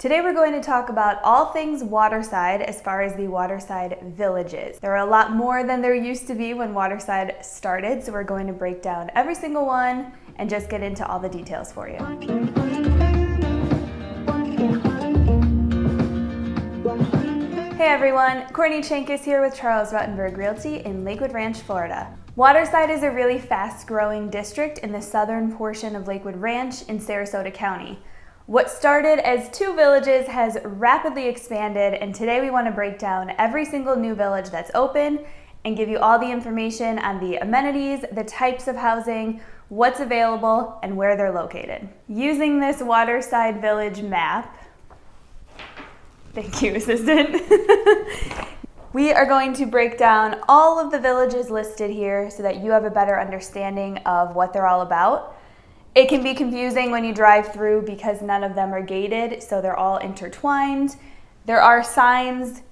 Today we're going to talk about all things Waterside as far as the Waterside Villages. There are a lot more than there used to be when Waterside started, so we're going to break down every single one and just get into all the details for you. Hey everyone, Courtney Chenkus here with Charles Ruttenberg Realty in Lakewood Ranch, Florida. Waterside is a really fast-growing district in the southern portion of Lakewood Ranch in Sarasota County. What started as 2 villages has rapidly expanded, and today we want to break down every single new village that's open and give you all the information on the amenities, the types of housing, what's available, and where they're located. Using this Waterside Village Map, thank you, assistant. We are going to break down all of the villages listed here so that you have a better understanding of what they're all about. It can be confusing when you drive through because none of them are gated, so they're all intertwined. There are signs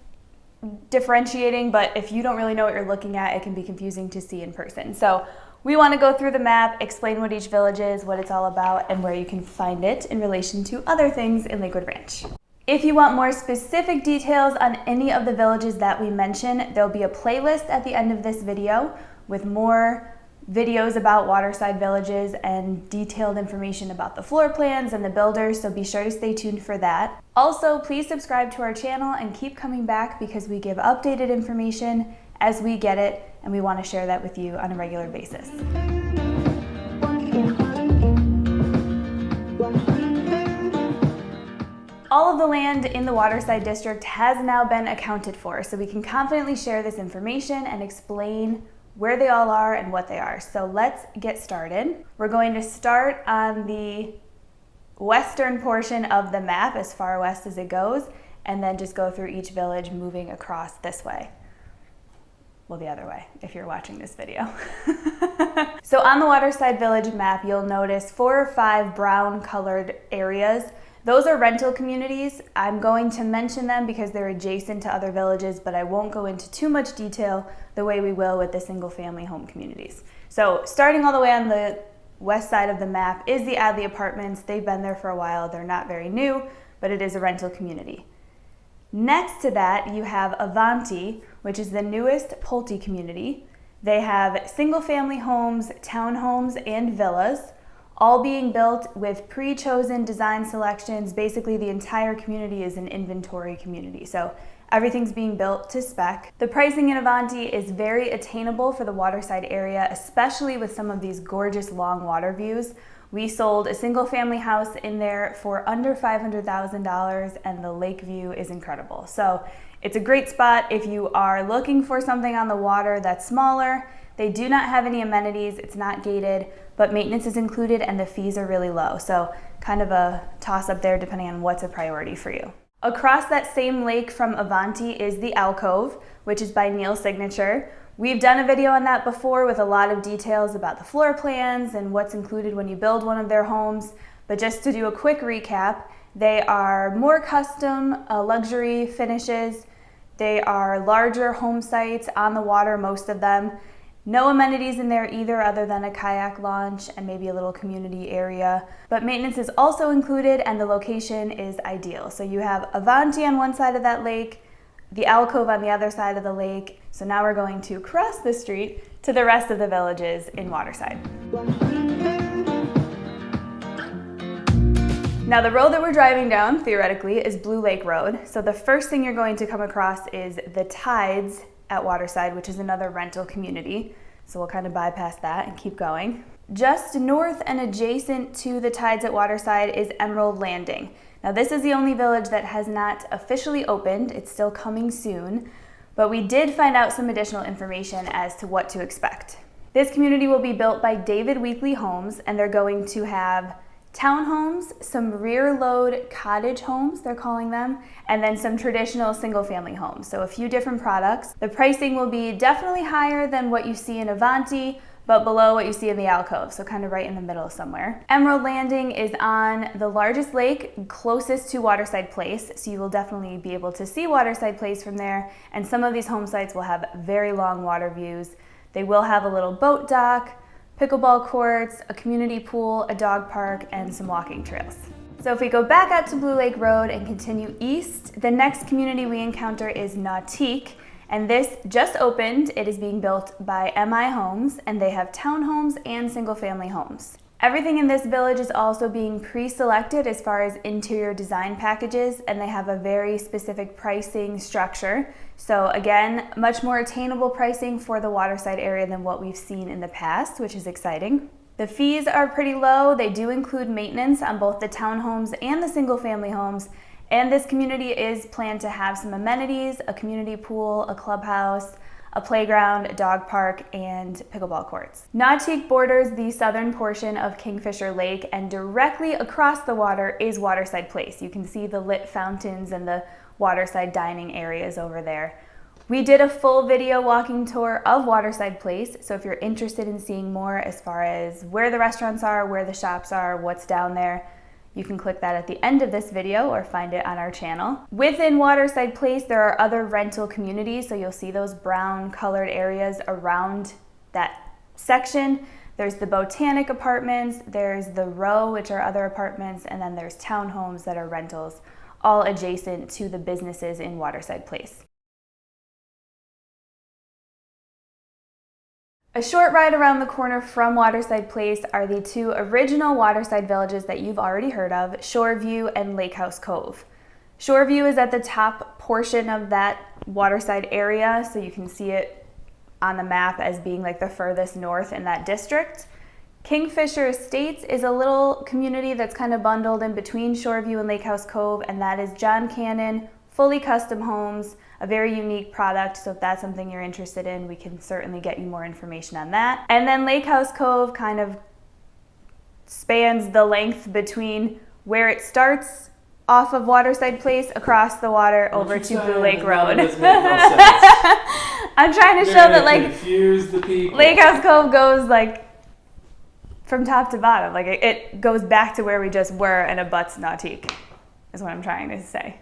differentiating, but if you don't really know what you're looking at, it can be confusing to see in person. So we want to go through the map, explain what each village is, what it's all about, and where you can find it in relation to other things in Lakewood Ranch. If you want more specific details on any of the villages that we mention, there'll be a playlist at the end of this video with more videos about Waterside Villages and detailed information about the floor plans and the builders, so be sure to stay tuned for that. Also, please subscribe to our channel and keep coming back because we give updated information as we get it, and we want to share that with you on a regular basis. All of the land in the Waterside District has now been accounted for, so we can confidently share this information and explain where they all are and what they are. So let's get started. We're going to start on the western portion of the map, as far west as it goes, and then just go through each village moving across this way. Well, the other way, if you're watching this video. So on the Waterside Village map, you'll notice 4 or 5 brown colored areas. Those are rental communities. I'm going to mention them because they're adjacent to other villages, but I won't go into too much detail the way we will with the single family home communities. So starting all the way on the west side of the map is the Adley Apartments. They've been there for a while. They're not very new, but it is a rental community. Next to that, you have Avanti, which is the newest Pulte community. They have single family homes, townhomes, and villas, all being built with pre-chosen design selections. Basically, the entire community is an inventory community, so everything's being built to spec. The pricing in Avanti is very attainable for the Waterside area, especially with some of these gorgeous long water views. We sold a single family house in there for under $500,000, and the lake view is incredible. So it's a great spot if you are looking for something on the water that's smaller. They do not have any amenities, it's not gated, but maintenance is included and the fees are really low. So kind of a toss up there depending on what's a priority for you. Across that same lake from Avanti is the Alcove, which is by Neil Signature. We've done a video on that before with a lot of details about the floor plans and what's included when you build one of their homes. But just to do a quick recap, they are more custom luxury finishes. They are larger home sites on the water, most of them. No amenities in there either other than a kayak launch and maybe a little community area. But maintenance is also included and the location is ideal. So you have Avanti on one side of that lake, the Alcove on the other side of the lake. So now we're going to cross the street to the rest of the villages in Waterside. Now the road that we're driving down, theoretically, is Blue Lake Road. So the first thing you're going to come across is the Tides at Waterside, which is another rental community. So we'll kind of bypass that and keep going. Just north and adjacent to the Tides at Waterside is Emerald Landing. Now this is the only village that has not officially opened. It's still coming soon, but we did find out some additional information as to what to expect. This community will be built by David Weekly Homes, and they're going to have townhomes, some rear load cottage homes, they're calling them, and then some traditional single family homes. So a few different products. The pricing will be definitely higher than what you see in Avanti, but below what you see in the Alcove, so kind of right in the middle somewhere. Emerald Landing is on the largest lake closest to Waterside Place, so you will definitely be able to see Waterside Place from there, and some of these home sites will have very long water views. They will have a little boat dock, pickleball courts, a community pool, a dog park, and some walking trails. So if we go back out to Blue Lake Road and continue east, the next community we encounter is Nautique, and this just opened. It is being built by MI Homes, and they have townhomes and single-family homes. Everything in this village is also being pre-selected as far as interior design packages, and they have a very specific pricing structure. So again, much more attainable pricing for the Waterside area than what we've seen in the past, which is exciting. The fees are pretty low. They do include maintenance on both the townhomes and the single-family homes, and this community is planned to have some amenities, a community pool, a clubhouse, a playground, a dog park, and pickleball courts. Nautique borders the southern portion of Kingfisher Lake, and directly across the water is Waterside Place. You can see the lit fountains and the waterside dining areas over there. We did a full video walking tour of Waterside Place, so if you're interested in seeing more as far as where the restaurants are, where the shops are, what's down there, you can click that at the end of this video or find it on our channel. Within Waterside Place, there are other rental communities, so you'll see those brown colored areas around that section. There's the Botanic Apartments, there's the Row, which are other apartments, and then there's townhomes that are rentals, all adjacent to the businesses in Waterside Place. A short ride around the corner from Waterside Place are the two original Waterside villages that you've already heard of, Shoreview and LakeHouse Cove. Shoreview is at the top portion of that Waterside area, so you can see it on the map as being like the furthest north in that district. Kingfisher Estates is a little community that's kind of bundled in between Shoreview and LakeHouse Cove, and that is John Cannon, fully custom homes, a very unique product, so if that's something you're interested in, we can certainly get you more information on that. And then LakeHouse Cove kind of spans the length between where it starts off of Waterside Place, across the water, over to Blue Lake Road. I'm trying to show that like LakeHouse Cove goes like from top to bottom, like it goes back to where we just were and abuts Nautique, is what I'm trying to say.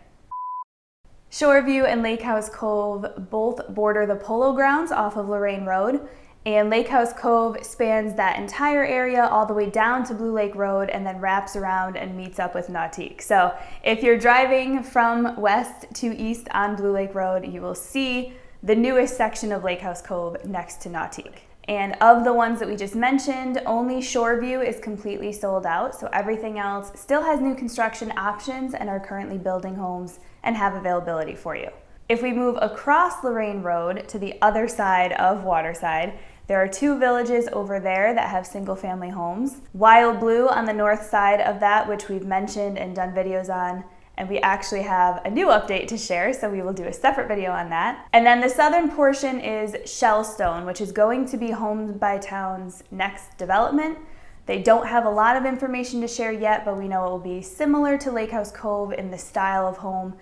Shoreview and LakeHouse Cove both border the Polo Grounds off of Lorraine Road, and LakeHouse Cove spans that entire area all the way down to Blue Lake Road and then wraps around and meets up with Nautique. So if you're driving from west to east on Blue Lake Road, you will see the newest section of LakeHouse Cove next to Nautique. And of the ones that we just mentioned, only Shoreview is completely sold out, so everything else still has new construction options and are currently building homes and have availability for you. If we move across Lorraine Road to the other side of Waterside, there are two villages over there that have single-family homes. Wild Blue on the north side of that, which we've mentioned and done videos on, and we actually have a new update to share, so we will do a separate video on that. And then the southern portion is Shellstone, which is going to be Homes by Town's next development. They don't have a lot of information to share yet, but we know it will be similar to LakeHouse Cove in the style of home.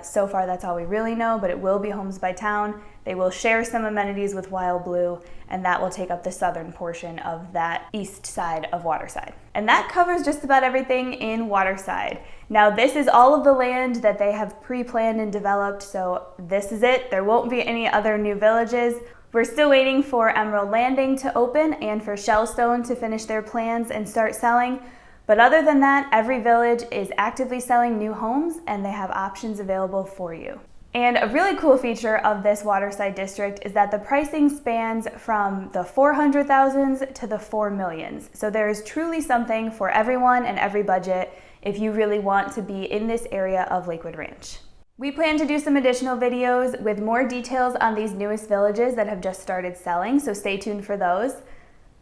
So far, that's all we really know, but it will be Homes by Town. They will share some amenities with Wild Blue, and that will take up the southern portion of that east side of Waterside. And that covers just about everything in Waterside. Now, this is all of the land that they have pre-planned and developed, so this is it. There won't be any other new villages. We're still waiting for Emerald Landing to open and for Shellstone to finish their plans and start selling. But other than that, every village is actively selling new homes and they have options available for you. And a really cool feature of this Waterside district is that the pricing spans from the 400,000s to the 4 millions. So there is truly something for everyone and every budget if you really want to be in this area of Lakewood Ranch. We plan to do some additional videos with more details on these newest villages that have just started selling, so stay tuned for those.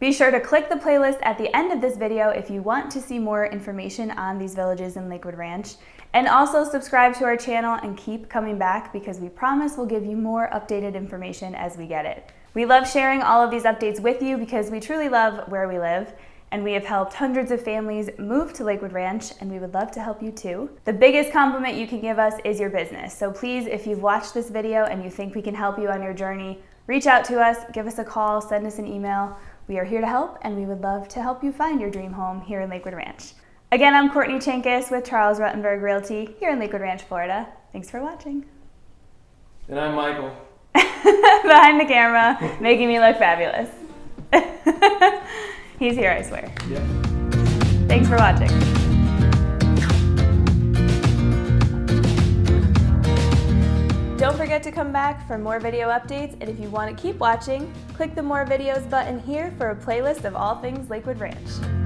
Be sure to click the playlist at the end of this video if you want to see more information on these villages in Lakewood Ranch. And also subscribe to our channel and keep coming back because we promise we'll give you more updated information as we get it. We love sharing all of these updates with you because we truly love where we live, and we have helped hundreds of families move to Lakewood Ranch, and we would love to help you too. The biggest compliment you can give us is your business. So please, if you've watched this video and you think we can help you on your journey, reach out to us, give us a call, send us an email. We are here to help, and we would love to help you find your dream home here in Lakewood Ranch. Again, I'm Courtney Chenkus with Charles Ruttenberg Realty here in Lakewood Ranch, Florida. Thanks for watching. And I'm Michael. Behind the camera, making me look fabulous. He's here, I swear. Yep. Thanks for watching. forget to come back for more video updates, and if you want to keep watching, click the More Videos button here for a playlist of all things Lakewood Ranch.